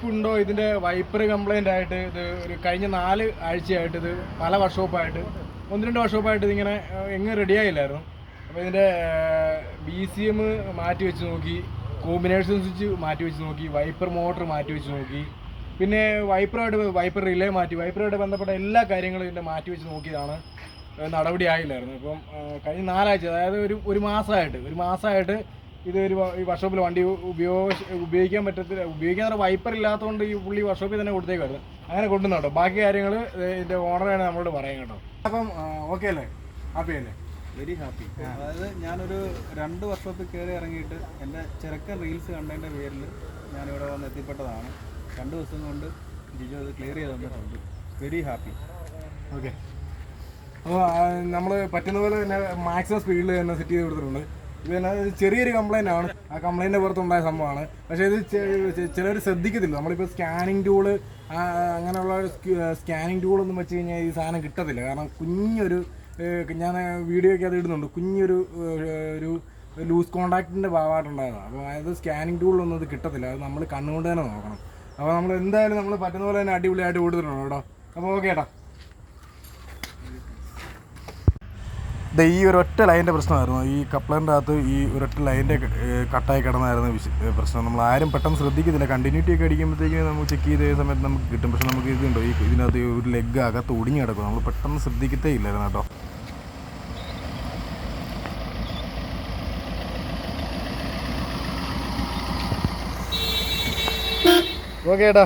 ഉണ്ടോ ഇതിൻ്റെ wiper complaint ആയിട്ട് ഇത് ഒരു കഴിഞ്ഞ 4 ആഴ്ചയായിട്ട് ഇത് പല വർക്ക്ഷോപ്പായിട്ട് 1-2 വർക്ക്ഷോപ്പായിട്ട് ഇതിങ്ങനെ എങ്ങും റെഡിയായില്ലായിരുന്നു. അപ്പോൾ ഇതിൻ്റെ BCM മാറ്റി വെച്ച് നോക്കി, കോമ്പിനേഷൻ സ്വിച്ച് മാറ്റി വെച്ച് നോക്കി, വൈപ്പർ മോട്ടർ മാറ്റി വെച്ച് നോക്കി, പിന്നെ വൈപ്പർ റിലേ മാറ്റി, വൈപ്പറുമായിട്ട് ബന്ധപ്പെട്ട എല്ലാ കാര്യങ്ങളും ഇതിൻ്റെ മാറ്റി വെച്ച് നോക്കിയതാണ്. നടപടി ആയില്ലായിരുന്നു. ഇപ്പം കഴിഞ്ഞ 4 ആഴ്ച, അതായത് ഒരു മാസമായിട്ട് ഇത് ഈ വർക്ക്ഷോപ്പിൽ വണ്ടി ഉപയോഗിക്കാൻ പറ്റത്തില്ല. ഉപയോഗിക്കാൻ വൈപ്പർ ഇല്ലാത്തതുകൊണ്ട് ഈ പുള്ളി വർക്ക്ഷോപ്പിൽ തന്നെ കൊടുത്തേക്കായിരുന്നു. അങ്ങനെ കൊണ്ടുവന്നു കേട്ടോ. ബാക്കി കാര്യങ്ങൾ ഇതിൻ്റെ ഓണറാണ് നമ്മളോട് പറയാം കേട്ടോ. അപ്പം ഓക്കെ അല്ലേ? ഹാപ്പി അല്ലേ? Very happy. അതായത് ഞാനൊരു 2 വർക്ക്ഷോപ്പിൽ കയറി ഇറങ്ങിയിട്ട് എൻ്റെ ചെറുക്കൻ റീൽസ് കണ്ടതിൻ്റെ പേരിൽ ഞാനിവിടെ വന്ന് എത്തിപ്പെട്ടതാണ്. 2 ദിവസം കൊണ്ട് ജിജു അത് ക്ലിയർ ചെയ്ത് തന്നിട്ടുണ്ട്. Very happy. ഓക്കെ. അപ്പോൾ നമ്മൾ പറ്റുന്ന പോലെ തന്നെ മാക്സിമം സ്പീഡിൽ തന്നെ സെറ്റ് ചെയ്ത് കൊടുത്തിട്ടുണ്ട്. ഇത് തന്നെ ചെറിയൊരു കംപ്ലൈൻ്റ് ആണ്. ആ കംപ്ലൈൻറ്റിൻ്റെ പുറത്തുണ്ടായ സംഭവമാണ്. പക്ഷേ ഇത് ചിലർ ശ്രദ്ധിക്കത്തില്ല. നമ്മളിപ്പോൾ സ്കാനിങ് ടൂള് അങ്ങനെയുള്ള സ്കാനിങ് ടൂളൊന്നും വെച്ച് കഴിഞ്ഞാൽ ഈ സാധനം കിട്ടത്തില്ല. കാരണം കുഞ്ഞൊരു, ഞാൻ വീഡിയോയ്ക്ക് അത് ഇടുന്നുണ്ട്, കുഞ്ഞൊരു ലൂസ് കോണ്ടാക്റ്റിൻ്റെ ഭാഗമായിട്ടുണ്ടായതാണ്. അപ്പോൾ അതായത് സ്കാനിങ് ടൂളൊന്നും ഇത് കിട്ടത്തില്ല. അത് നമ്മൾ കണ്ണുകൊണ്ട് തന്നെ നോക്കണം. അപ്പോൾ നമ്മൾ എന്തായാലും നമ്മൾ പറ്റുന്ന പോലെ തന്നെ അടിപൊളിയായിട്ട് കൊടുത്തിട്ടുണ്ട് കേട്ടോ. അപ്പോൾ ഓക്കെ ഏട്ടാ. ഈ ഒരൊറ്റ ലൈൻ്റെ പ്രശ്നമായിരുന്നു. ഈ കപ്ലറിൻ്റെ അകത്ത് ഈ ഒരൊറ്റ ലൈൻ്റെ കട്ടായി കിടന്നായിരുന്നു പ്രശ്നം. നമ്മൾ ആരും പെട്ടെന്ന് ശ്രദ്ധിക്കത്തില്ല. കണ്ടിന്യൂറ്റി ഒക്കെ അടിക്കുമ്പോഴത്തേക്കും നമുക്ക് ചെക്ക് ചെയ്ത സമയത്ത് നമുക്ക് കിട്ടും. പക്ഷെ നമുക്ക് ഇതുണ്ടോ, ഇതിനകത്ത് ഒരു ലെഗ് അകത്ത് ഒടിഞ്ഞ് കിടക്കും. നമ്മൾ പെട്ടെന്ന് ശ്രദ്ധിക്കത്തേ ഇല്ലായിരുന്നു കേട്ടോ. ഓക്കെ ഏട്ടാ.